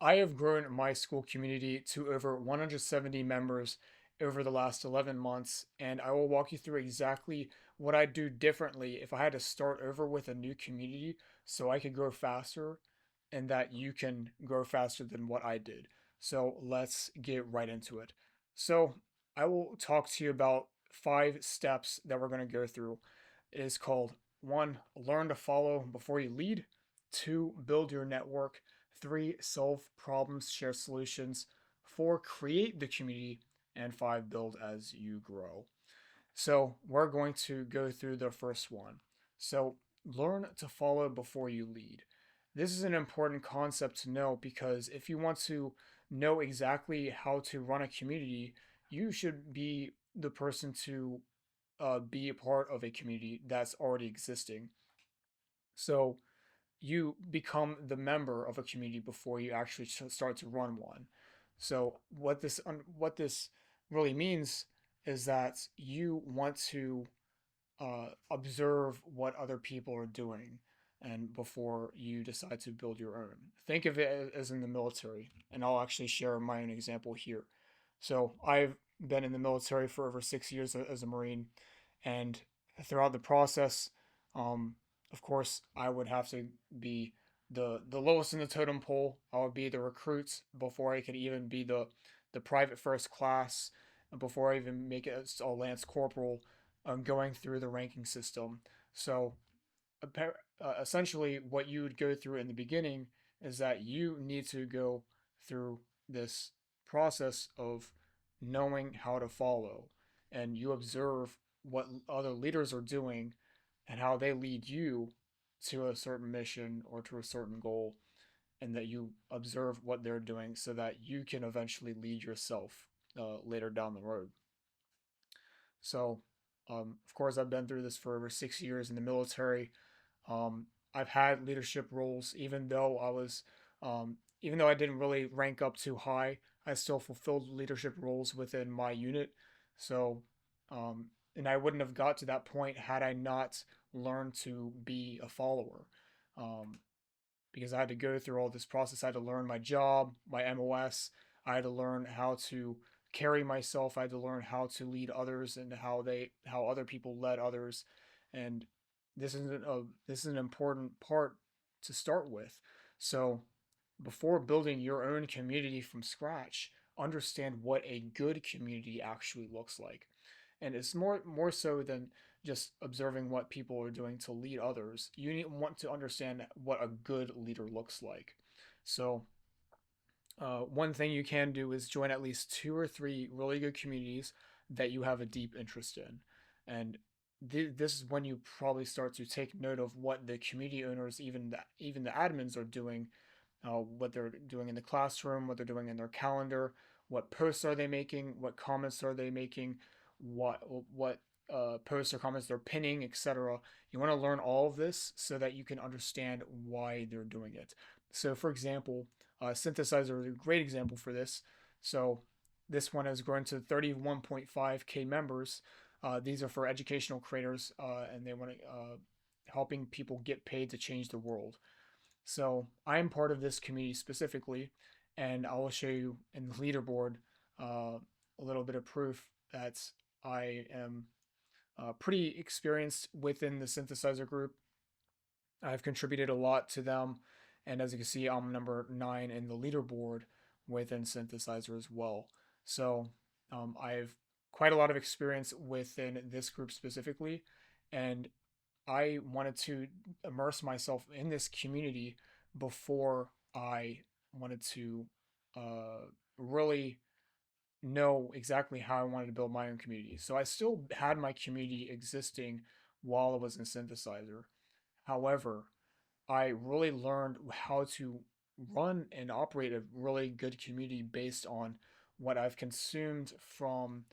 I have grown my Skool community to over 170 members over the last 11 months, and I will walk you through exactly what I'd do differently if I had to start over with a new community so I could grow faster and that you can grow faster than what I did. So let's get right into it. So I will talk to you about 5 steps that we're going to go through. It is called 1, learn to follow before you lead, 2, build your network, 3, solve problems, share solutions, 4, create the community, and 5, build as you grow. So we're going to go through the first one. So learn to follow before you lead. This is an important concept to know because if you want to know exactly how to run a community, you should be the person to be a part of a community that's already existing. So you become the member of a community before you actually start to run one. So what this really means is that you want to observe what other people are doing and before you decide to build your own. Think of it as in the military, and I'll actually share my own example here. So I've been in the military for over 6 years as a Marine, and throughout the process, um, of course, I would have to be the lowest in the totem pole. I would be the recruits before I could even be the private first class, before I even make it a lance corporal, going through the ranking system. So essentially, what you would go through in the beginning is that you need to go through this process of knowing how to follow, and you observe what other leaders are doing and how they lead you to a certain mission or to a certain goal, and that you observe what they're doing so that you can eventually lead yourself later down the road. So, of course, I've been through this for over 6 years in the military. I've had leadership roles, even though I didn't really rank up too high, I still fulfilled leadership roles within my unit. So, and I wouldn't have got to that point had I not learned to be a follower. Um, because I had to go through all this process. I had to learn my job, my MOS. I had to learn how to carry myself. I had to learn how to lead others and how other people led others. And this is an important part to start with. So before building your own community from scratch, understand what a good community actually looks like. And it's more so than just observing what people are doing to lead others. Want to understand what a good leader looks like. So, one thing you can do is join at least 2 or 3 really good communities that you have a deep interest in. And this is when you probably start to take note of what the community owners, even the admins, are doing, what they're doing in the classroom, what they're doing in their calendar, what posts are they making, what comments are they making, what posts or comments they're pinning, etc. You want to learn all of this so that you can understand why they're doing it. So, for example, Synthesizer is a great example for this. So, this one has grown to 31.5K members. These are for educational creators, and they want to helping people get paid to change the world. So I'm part of this community specifically, and I will show you in the leaderboard a little bit of proof that I am pretty experienced within the synthesizer group. I've contributed a lot to them, and as you can see, I'm number 9 in the leaderboard within synthesizer as well. So I've quite a lot of experience within this group specifically, and I wanted to immerse myself in this community before I wanted to really know exactly how I wanted to build my own community. So I still had my community existing while I was in Synthesizer. However, I really learned how to run and operate a really good community based on what I've consumed from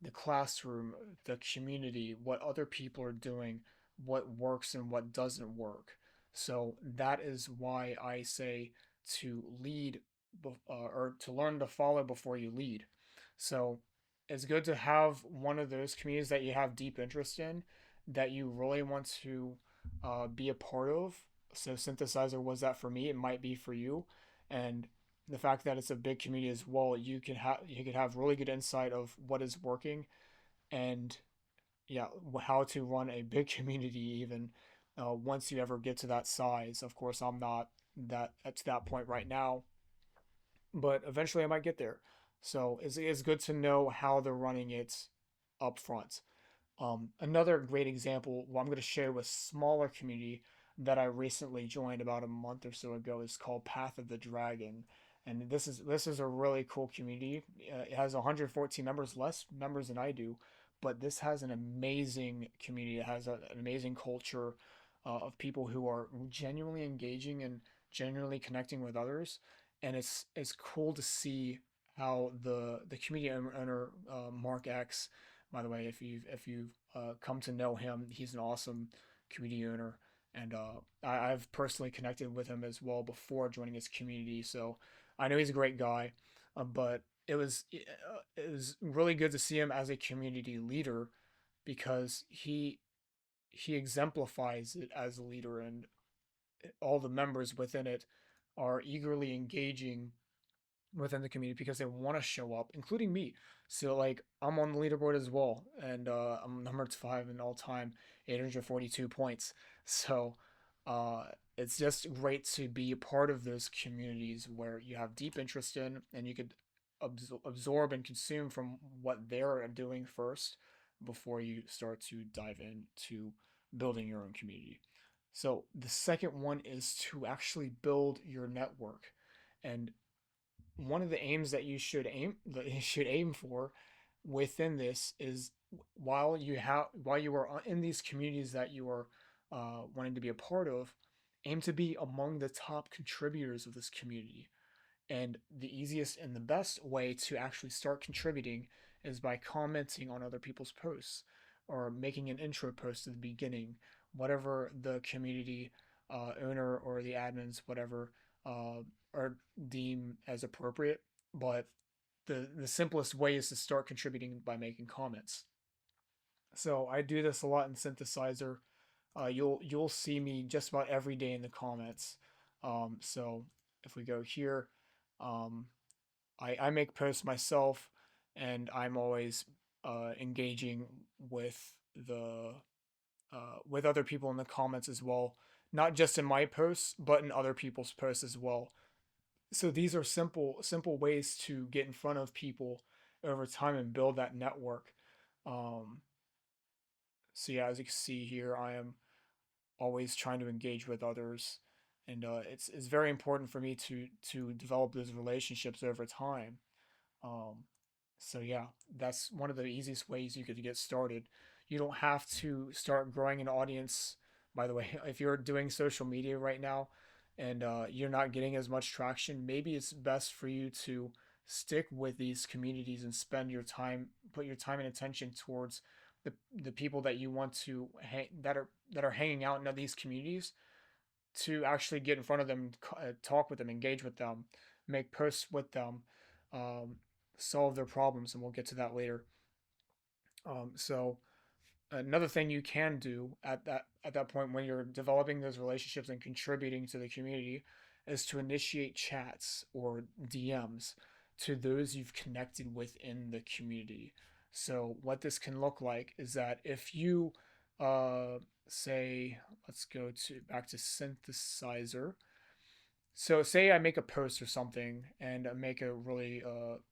the classroom, the community, what other people are doing, what works and what doesn't work. So that is why I say to lead or to learn to follow before you lead. So it's good to have one of those communities that you have deep interest in, that you really want to be a part of. So synthesizer was that for me. It might be for you, and the fact that it's a big community as well, you can have really good insight of what is working and yeah, how to run a big community even once you ever get to that size. Of course, I'm not that to that point right now, but eventually I might get there. So it's good to know how they're running it up front. Another great example, what I'm going to share with smaller community that I recently joined about a month or so ago is called Path of the Dragon, and this is a really cool community. It has 114 members, less members than I do, but this has an amazing community. It has an amazing culture of people who are genuinely engaging and genuinely connecting with others, and it's cool to see how the community owner Mark X, by the way, if you've come to know him, he's an awesome community owner, and I've personally connected with him as well before joining his community. So I know he's a great guy, but it was really good to see him as a community leader because he exemplifies it as a leader, and all the members within it are eagerly engaging within the community because they want to show up, including me. So like I'm on the leaderboard as well, and I'm number five in all time, 842 points. So uh, it's just great to be a part of those communities where you have deep interest in, and you could absorb and consume from what they're doing first before you start to dive into building your own community. So the second one is to actually build your network. And one of the aims that you should aim for within this is while you are in these communities that you are wanting to be a part of, aim to be among the top contributors of this community. And the easiest and the best way to actually start contributing is by commenting on other people's posts or making an intro post at the beginning, whatever the community owner or the admins, whatever, uh, are deem as appropriate. But the simplest way is to start contributing by making comments. So I do this a lot in Synthesizer. You'll see me just about every day in the comments. So if we go here, um, I make posts myself, and I'm always engaging with the with other people in the comments as well, not just in my posts, but in other people's posts as well. So these are simple ways to get in front of people over time and build that network. Um, so yeah, as you can see here, I am always trying to engage with others, and it's very important for me to develop those relationships over time. Um, so yeah, that's one of the easiest ways you could get started. You don't have to start growing an audience. By the way, if you're doing social media right now and you're not getting as much traction, maybe it's best for you to stick with these communities and spend your time, put your time and attention towards the people that you want to that are hanging out in these communities, to actually get in front of them, talk with them, engage with them, make posts with them, um, solve their problems, and we'll get to that later. So another thing you can do at that point when you're developing those relationships and contributing to the community is to initiate chats or DMs to those you've connected with in the community. So what this can look like is that if you uh, say, let's go to back to synthesizer. So say I make a post or something and make a really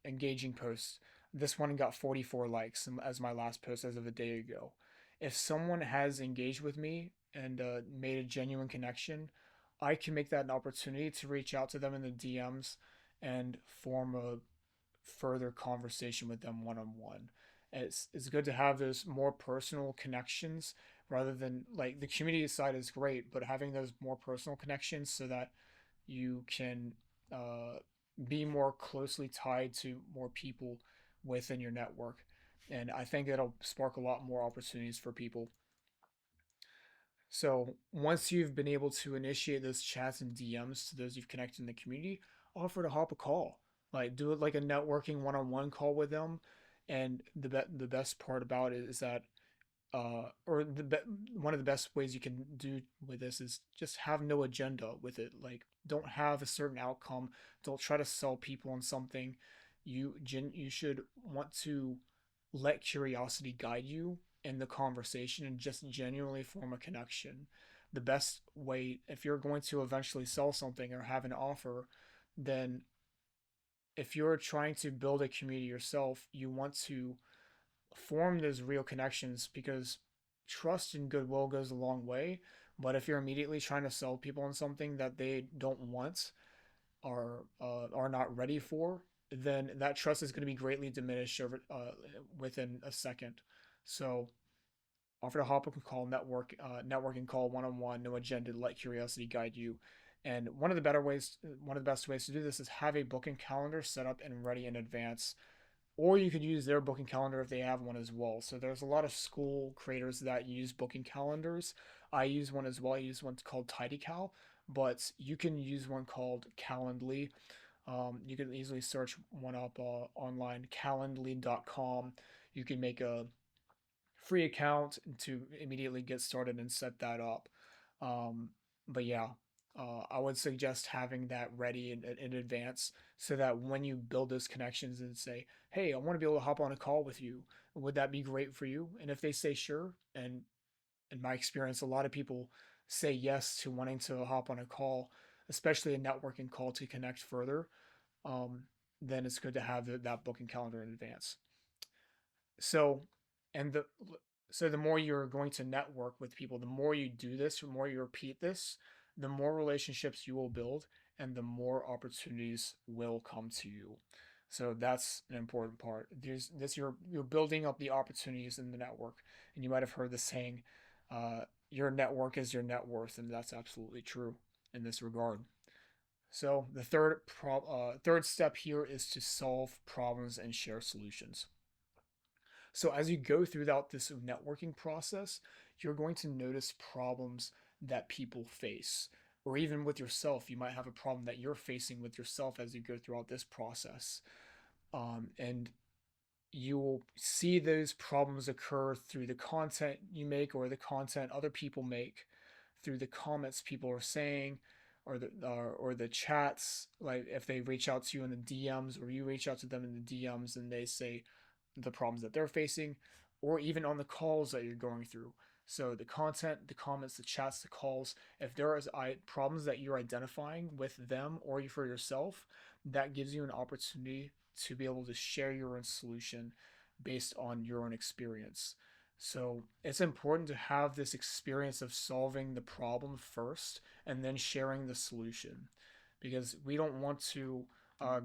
engaging post. This one got 44 likes as my last post as of a day ago. If someone has engaged with me and made a genuine connection, I can make that an opportunity to reach out to them in the DMs and form a further conversation with them one on one. It's good to have those more personal connections rather than like the community side is great, but having those more personal connections so that you can uh, be more closely tied to more people within your network. And I think it'll spark a lot more opportunities for people. So once you've been able to initiate those chats and DMs to those you've connected in the community, offer to hop a call. Like do it like a networking one-on-one call with them. And the best part about it is that one of the best ways you can do with this is just have no agenda with it. Like don't have a certain outcome. Don't try to sell people on something. You should want to let curiosity guide you in the conversation and just genuinely form a connection. The best way, if you're going to eventually sell something or have an offer, then if you're trying to build a community yourself, you want to form those real connections because trust and goodwill goes a long way. But if you're immediately trying to sell people on something that they don't want or are not ready for, then that trust is going to be greatly diminished over within a second. So offer to hop on a call, networking call one on one, no agenda, let curiosity guide you. And one of the best ways to do this is have a booking calendar set up and ready in advance, or you could use their booking calendar if they have one as well. So there's a lot of Skool creators that use booking calendars. I use one as well. I use one called TidyCal, but you can use one called Calendly. You can easily search one up online, calendly.com. You can make a free account to immediately get started and set that up. Um, but yeah, I would suggest having that ready in advance so that when you build those connections and say, hey, I want to be able to hop on a call with you, would that be great for you? And if they say sure, and in my experience, a lot of people say yes to wanting to hop on a call, especially a networking call to connect further, um, then it's good to have that booking calendar in advance. So, and the more you're going to network with people, the more you do this, the more you repeat this, the more relationships you will build, and the more opportunities will come to you. So that's an important part. There's this you're building up the opportunities in the network, and you might have heard the saying, "Your network is your net worth," and that's absolutely true in this regard. So the third step here is to solve problems and share solutions. So as you go throughout this networking process, you're going to notice problems that people face. Or even with yourself, you might have a problem that you're facing with yourself as you go throughout this process. And you will see those problems occur through the content you make or the content other people make, through the comments people are saying, or the chats. Like if they reach out to you in the DMs, or you reach out to them in the DMs, and they say the problems that they're facing, or even on the calls that you're going through. So the content, the comments, the chats, the calls, if there is problems that you're identifying with them or you for yourself, that gives you an opportunity to be able to share your own solution based on your own experience. So it's important to have this experience of solving the problem first and then sharing the solution, because we don't want to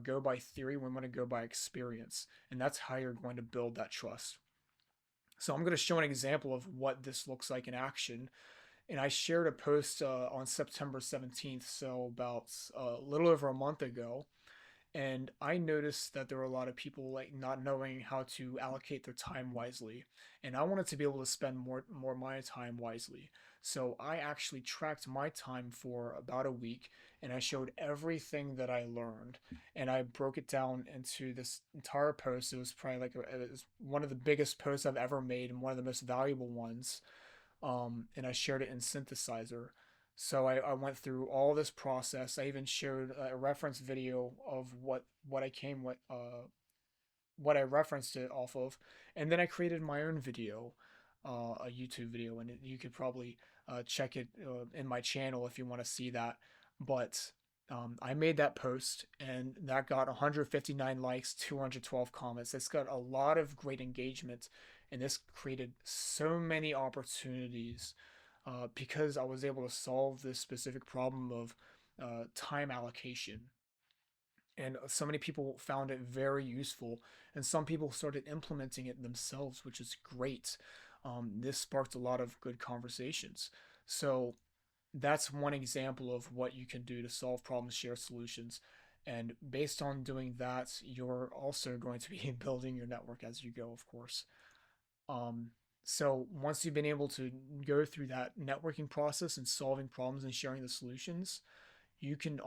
go by theory, we want to go by experience. And that's how you're going to build that trust. So I'm going to show an example of what this looks like in action. And I shared a post on September 17th, so about a little over a month ago, and I noticed that there were a lot of people like not knowing how to allocate their time wisely, and I wanted to be able to spend more of my time wisely. So I actually tracked my time for about a week, and I showed everything that I learned, and I broke it down into this entire post. It was probably it was one of the biggest posts I've ever made and one of the most valuable ones. And I shared it in Synthesizer. So I went through all this process. I even shared a reference video of what I came with, what I referenced it off of, and then I created my own video, a YouTube video, and you could probably check it in my channel if you want to see that. But I made that post, and that got 159 likes, 212 comments. It's got a lot of great engagement, and this created so many opportunities because I was able to solve this specific problem of time allocation. And so many people found it very useful, and some people started implementing it themselves, which is great. This sparked a lot of good conversations. So that's one example of what you can do to solve problems, share solutions. And based on doing that, you're also going to be building your network as you go, of course. Um, so once you've been able to go through that networking process and solving problems and sharing the solutions, you can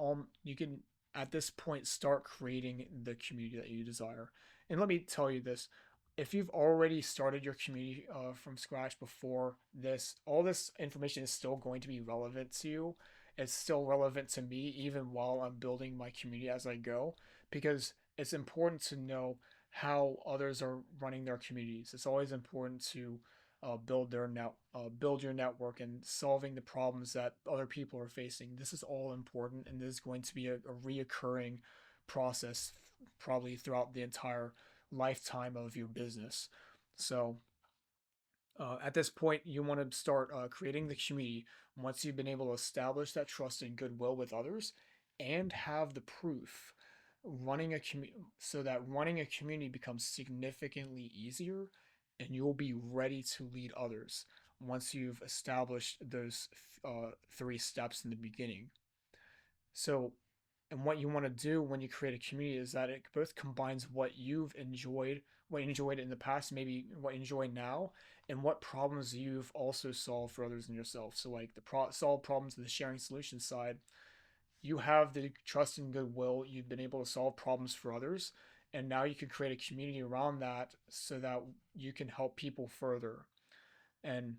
at this point start creating the community that you desire. And let me tell you this: if you've already started your community from scratch before this, all this information is still going to be relevant to you. it's still relevant to me even while I'm building my community as I go, because it's important to know how others are running their communities. It's always important to build your network and solving the problems that other people are facing. This is all important, and this is going to be a reoccurring process probably throughout the entire lifetime of your business. So at this point, you want to start creating the community once you've been able to establish that trust and goodwill with others and have the proof. Running a community so that running a community becomes significantly easier, and you'll be ready to lead others once you've established those three steps in the beginning. So, and what you want to do when you create a community is that it both combines what you enjoyed in the past, maybe what you enjoy now, and what problems you've also solved for others and yourself. So, like solve problems in the sharing solution side, you have the trust and goodwill. You've been able to solve problems for others, and now you can create a community around that so that you can help people further. And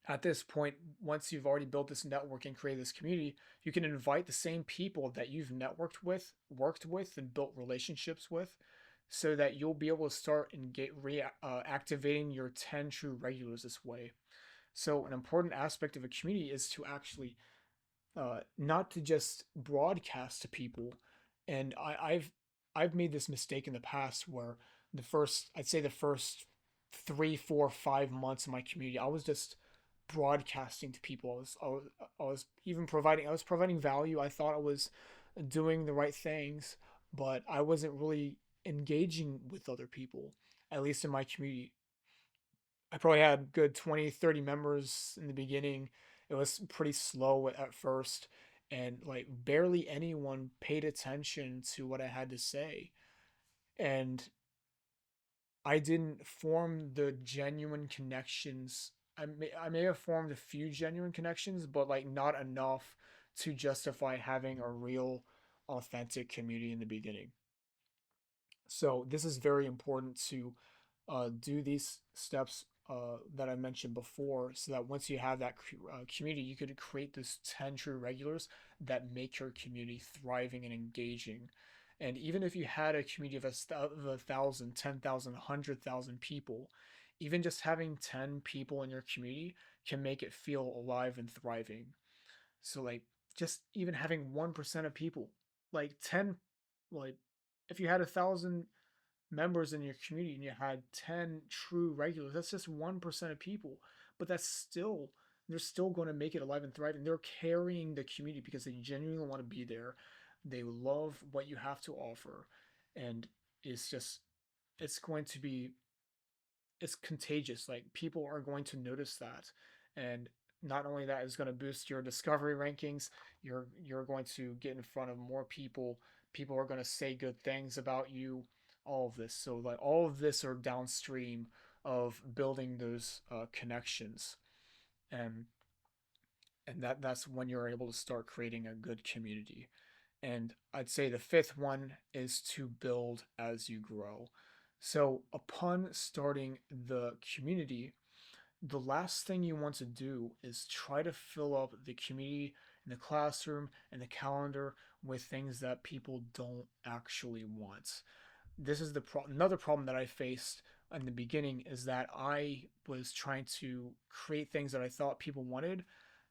at this point, once you've already built this network and created this community, you can invite the same people that you've networked with, worked with, and built relationships with, so that you'll be able to start and get activating your 10 true regulars this way. So, an important aspect of a community is to actually not to just broadcast to people. And I've made this mistake in the past where I'd say the first 3, 4, 5 months of my community, I was just broadcasting to people. I was providing value. I thought I was doing the right things, but I wasn't really engaging with other people, at least in my community. I probably had good 20, 30 members in the beginning. It was pretty slow at first, and like barely anyone paid attention to what I had to say. And I didn't form the genuine connections. I may have formed a few genuine connections, but like not enough to justify having a real, authentic community in the beginning. So this is very important to do these steps that I mentioned before, so that once you have that community, you could create those 10 true regulars that make your community thriving and engaging. And even if you had a community of a thousand, 10,000, 100,000 people, even just having 10 people in your community can make it feel alive and thriving. So, like, just even having 1% of people, like 10, like, if you had 1,000 members in your community and you had 10 true regulars, that's just 1% of people. But they're still going to make it alive and thriving. They're carrying the community because they genuinely want to be there. They love what you have to offer. And it's just, it's going to be, it's contagious. Like people are going to notice that. And not only that is going to boost your discovery rankings, you're going to get in front of more people. People are going to say good things about you, all of this. So like all of this are downstream of building those connections. And that's when you're able to start creating a good community. And I'd say the fifth one is to build as you grow. So upon starting the community, the last thing you want to do is try to fill up the community and the classroom and the calendar with things that people don't actually want. This is another problem that I faced in the beginning, is that I was trying to create things that I thought people wanted.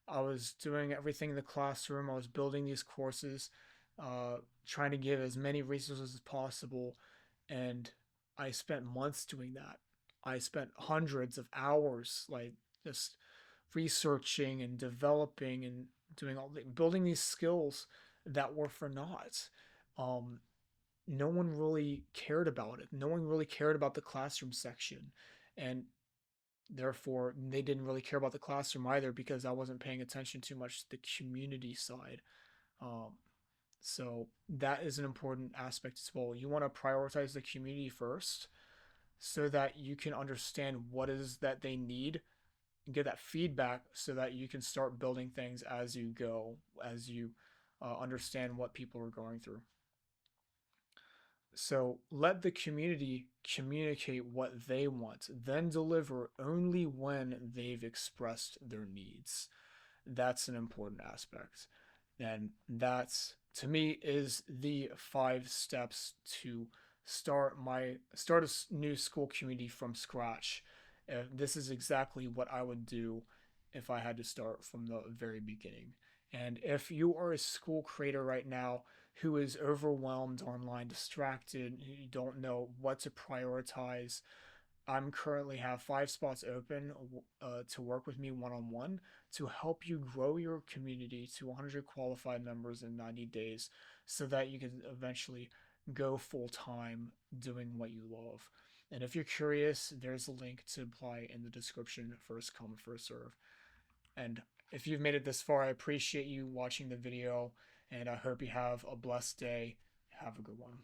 I was doing everything in the classroom. I was building these courses, trying to give as many resources as possible, and I spent months doing that. I spent hundreds of hours, like just researching and developing and building these skills that were for naught. Um, no one really cared about it. No one really cared about the classroom section, and therefore they didn't really care about the classroom either because I wasn't paying attention too much to the community side. Um, so that is an important aspect as well. You want to prioritize the community first so that you can understand what is that they need and get that feedback so that you can start building things as you go, as you understand what people are going through. So let the community communicate what they want, then deliver only when they've expressed their needs. That's an important aspect. And that's, to me, is the 5 steps to start a new Skool community from scratch. This is exactly what I would do if I had to start from the very beginning. And if you are a Skool creator right now who is overwhelmed online, distracted, you don't know what to prioritize, I'm currently have 5 spots open to work with me one on one to help you grow your community to 100 qualified members in 90 days so that you can eventually go full time doing what you love. And if you're curious, there's a link to apply in the description. First come, first serve. And if you've made it this far, I appreciate you watching the video and I hope you have a blessed day. Have a good one.